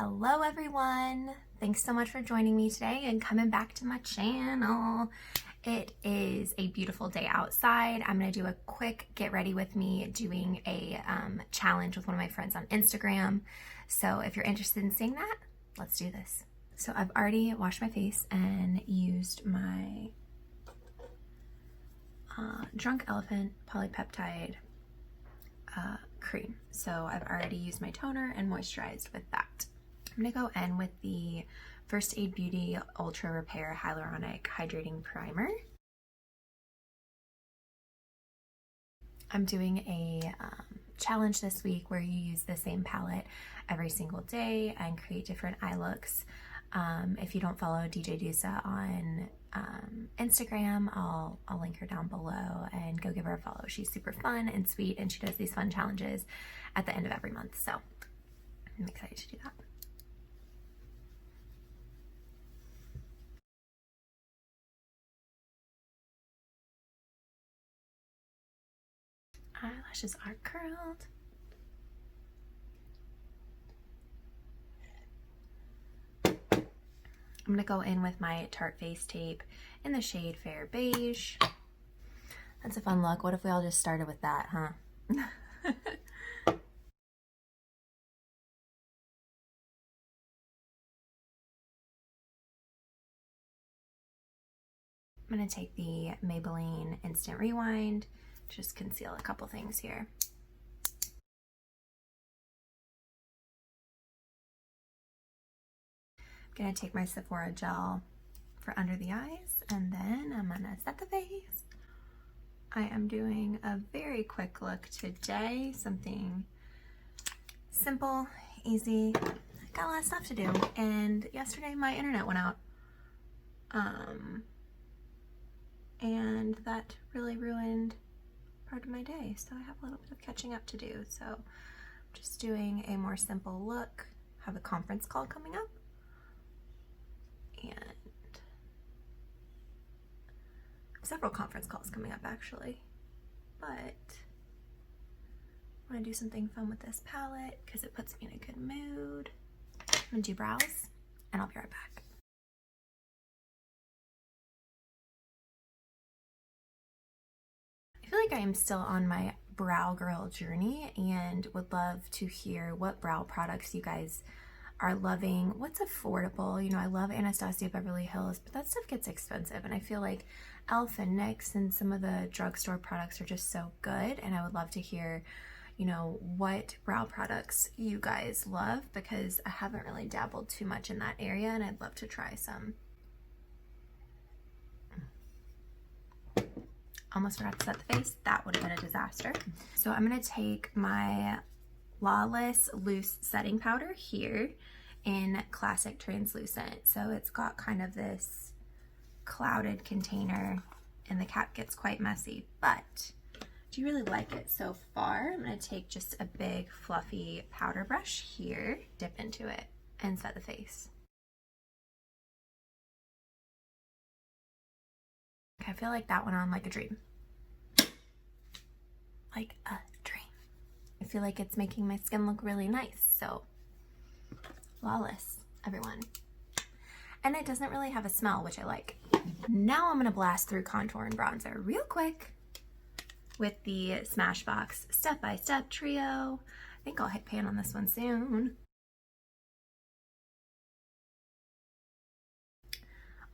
Hello everyone! Thanks so much for joining me today and coming back to my channel. It is a beautiful day outside. I'm going to do a quick get ready with me doing a challenge with one of my friends on Instagram. So if you're interested in seeing that, let's do this. So I've already washed my face and used my Drunk Elephant Polypeptide cream. So I've already used my toner and moisturized with that. I'm gonna go in with the First Aid Beauty Ultra Repair Hyaluronic Hydrating Primer. I'm doing a challenge this week where you use the same palette every single day and create different eye looks. If you don't follow DJ Dusa on Instagram, I'll link her down below and go give her a follow. She's super fun and sweet and she does these fun challenges at the end of every month. So I'm excited to do that. Eyelashes are curled. I'm gonna go in with my Tarte Face Tape in the shade Fair Beige. That's a fun look. What if we all just started with that, huh? I'm gonna take the Maybelline Instant Rewind, just conceal a couple things here. I'm gonna take my Sephora gel for under the eyes, and then I'm gonna set the face. I am doing a very quick look today, something simple, easy. I got a lot of stuff to do, and yesterday my internet went out. And that really ruined part of my day, so I have a little bit of catching up to do. So I'm just doing a more simple look. Have a conference call coming up, and several conference calls coming up actually, but I want to do something fun with this palette because it puts me in a good mood. I'm gonna do brows and I'll be right back. I feel like I am still on my brow girl journey and would love to hear what brow products you guys are loving, what's affordable. You know, I love Anastasia Beverly Hills, but that stuff gets expensive, and I feel like e.l.f. and NYX and some of the drugstore products are just so good, and I would love to hear, you know, what brow products you guys love, because I haven't really dabbled too much in that area and I'd love to try some. Almost forgot to set the face. That would have been a disaster. So I'm gonna take my Flawless Loose Setting Powder here in Classic Translucent. So it's got kind of this clouded container and the cap gets quite messy, but I do really like it so far. I'm gonna take just a big fluffy powder brush here, dip into it, and set the face. I feel like that went on like a dream. Like a dream. I feel like it's making my skin look really nice, so flawless, everyone. And it doesn't really have a smell, which I like. Now I'm gonna blast through contour and bronzer real quick with the Smashbox Step by Step Trio. I think I'll hit pan on this one soon.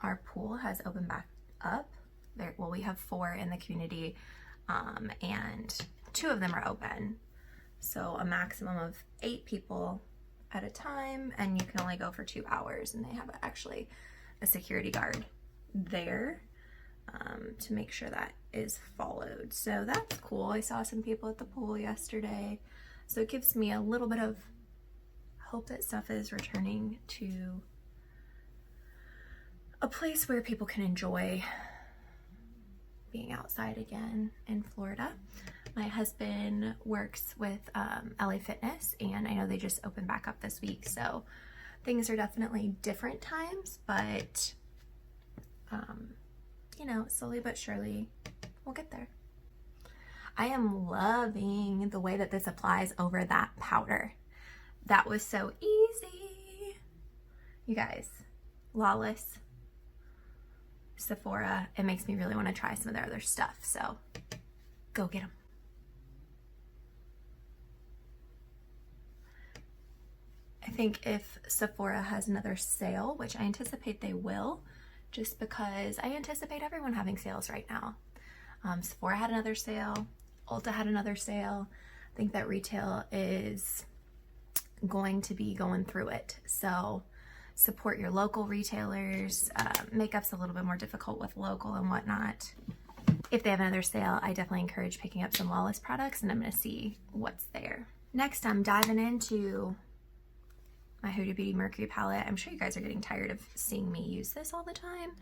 Our pool has opened back up. Well, we have 4 in the community, and 2 of them are open. So a maximum of 8 people at a time, and you can only go for 2 hours, and they have actually a security guard there to make sure that is followed. So that's cool. I saw some people at the pool yesterday, so it gives me a little bit of hope that stuff is returning to a place where people can enjoy being outside again in Florida. My husband works with LA Fitness, and I know they just opened back up this week, so things are definitely different times, but you know, slowly but surely we'll get there. I am loving the way that this applies over that powder. That was so easy. You guys, Lawless, Sephora, it makes me really want to try some of their other stuff, so go get them. I think if Sephora has another sale, which I anticipate they will, just because I anticipate everyone having sales right now. Sephora had another sale, Ulta had another sale. I think that retail is going to be going through it. So support your local retailers. Makeup's a little bit more difficult with local and whatnot. If they have another sale, I definitely encourage picking up some Lawless products, and I'm gonna see what's there. Next, I'm diving into my Huda Beauty Mercury palette. I'm sure you guys are getting tired of seeing me use this all the time,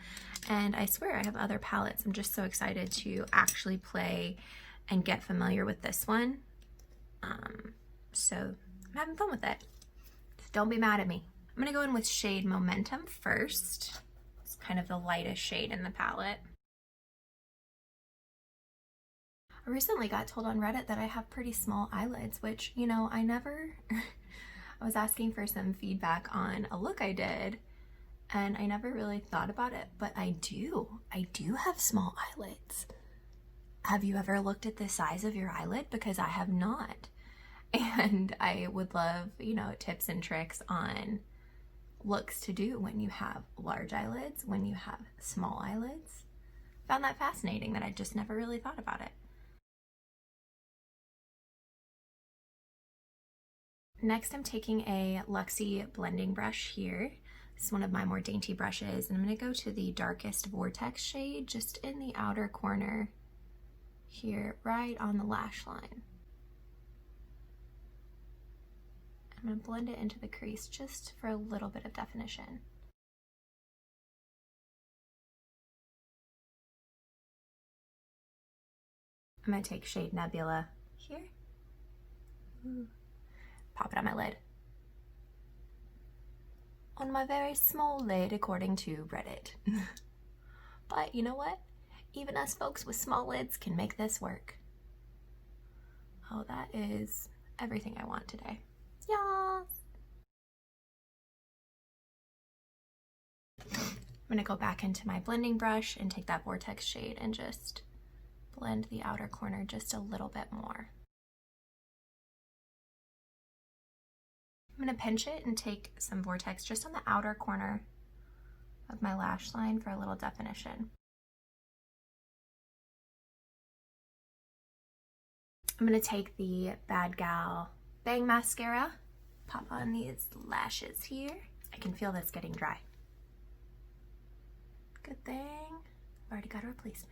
and I swear I have other palettes. I'm just so excited to actually play and get familiar with this one. So I'm having fun with it. Just don't be mad at me. I'm gonna go in with shade Momentum first. It's kind of the lightest shade in the palette. I recently got told on Reddit that I have pretty small eyelids, which, you know, I never, I was asking for some feedback on a look I did, and I never really thought about it, but I do have small eyelids. Have you ever looked at the size of your eyelid? Because I have not. And I would love, you know, tips and tricks on looks to do when you have large eyelids, when you have small eyelids. Found that fascinating that I just never really thought about it. Next, I'm taking a Luxie blending brush here. This is one of my more dainty brushes, and I'm going to go to the darkest Vortex shade just in the outer corner here, right on the lash line. I'm going to blend it into the crease just for a little bit of definition. I'm going to take shade Nebula here. Pop it on my lid. On my very small lid, according to Reddit. But you know what? Even us folks with small lids can make this work. Oh, that is everything I want today. Yes! I'm gonna go back into my blending brush and take that Vortex shade and just blend the outer corner just a little bit more. I'm gonna pinch it and take some Vortex just on the outer corner of my lash line for a little definition. I'm gonna take the Bad Gal Bang Mascara, pop on these lashes here. I can feel this getting dry. Good thing I've already got a replacement.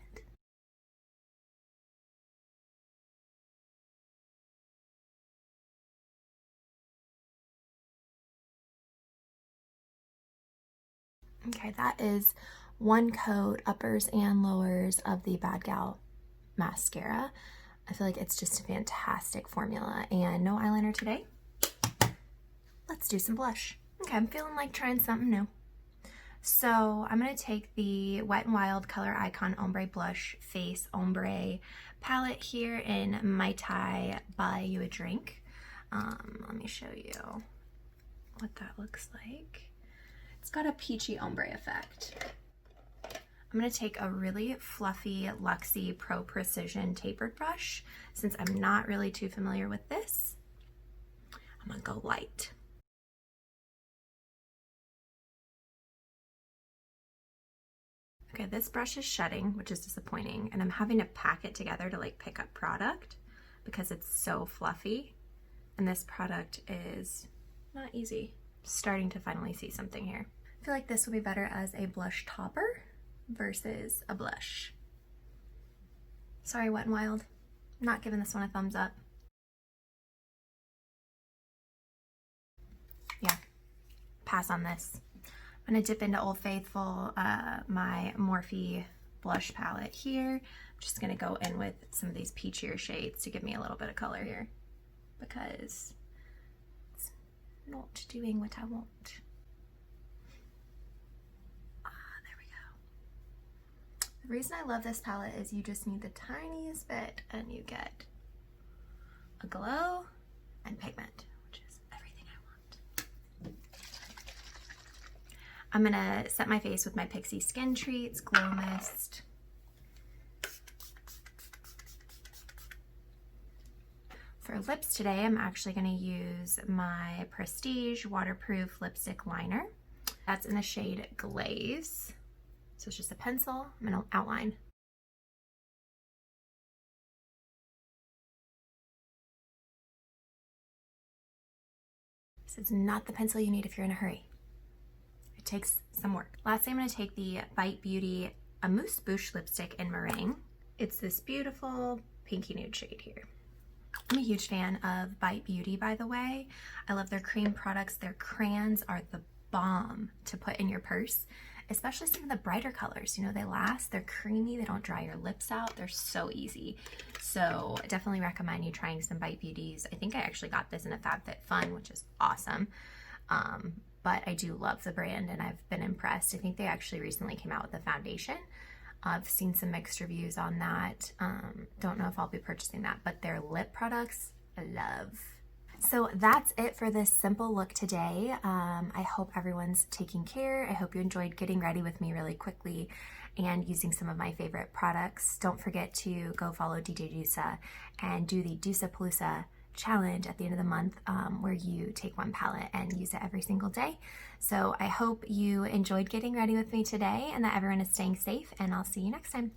Okay, that is one coat, uppers and lowers, of the Bad Gal mascara. I feel like it's just a fantastic formula, and no eyeliner today. Let's do some blush. Okay, I'm feeling like trying something new. So I'm gonna take the Wet n Wild Color Icon Ombre Blush Face Ombre palette here in Mai Tai Buy You a Drink. Let me show you what that looks like. It's got a peachy ombre effect. I'm gonna take a really fluffy Luxie Pro Precision tapered brush. Since I'm not really too familiar with this, I'm gonna go light. Okay, this brush is shedding, which is disappointing, and I'm having to pack it together to like pick up product because it's so fluffy, and this product is not easy. Starting to finally see something here. I feel like this would be better as a blush topper versus a blush. Sorry, Wet n Wild. Not giving this one a thumbs up. Yeah, pass on this. I'm gonna dip into Old Faithful, my Morphe blush palette here. I'm just gonna go in with some of these peachier shades to give me a little bit of color here because it's not doing what I want. There we go. The reason I love this palette is you just need the tiniest bit and you get a glow and pigment, which is everything I want. I'm gonna set my face with my Pixie Skin Treats Glow Mist. For lips today, I'm actually gonna use my Prestige Waterproof Lipstick Liner. That's in the shade Glaze. So it's just a pencil, I'm gonna outline. This is not the pencil you need if you're in a hurry. It takes some work. Lastly, I'm gonna take the Bite Beauty Amuse Bouche lipstick in Meringue. It's this beautiful pinky nude shade here. I'm a huge fan of Bite Beauty, by the way. I love their cream products. Their crayons are the bomb to put in your purse, especially some of the brighter colors. You know, they last, they're creamy, they don't dry your lips out, they're so easy. So I definitely recommend you trying some Bite Beauties. I think I actually got this in a FabFitFun, which is awesome. But I do love the brand and I've been impressed. I think they actually recently came out with a foundation. I've seen some mixed reviews on that. Don't know if I'll be purchasing that, but their lip products, I love. So that's it for this simple look today. I hope everyone's taking care. I hope you enjoyed getting ready with me really quickly and using some of my favorite products. Don't forget to go follow DJ Dusa and do the Dusa Palooza challenge at the end of the month, where you take one palette and use it every single day. So I hope you enjoyed getting ready with me today and that everyone is staying safe, and I'll see you next time.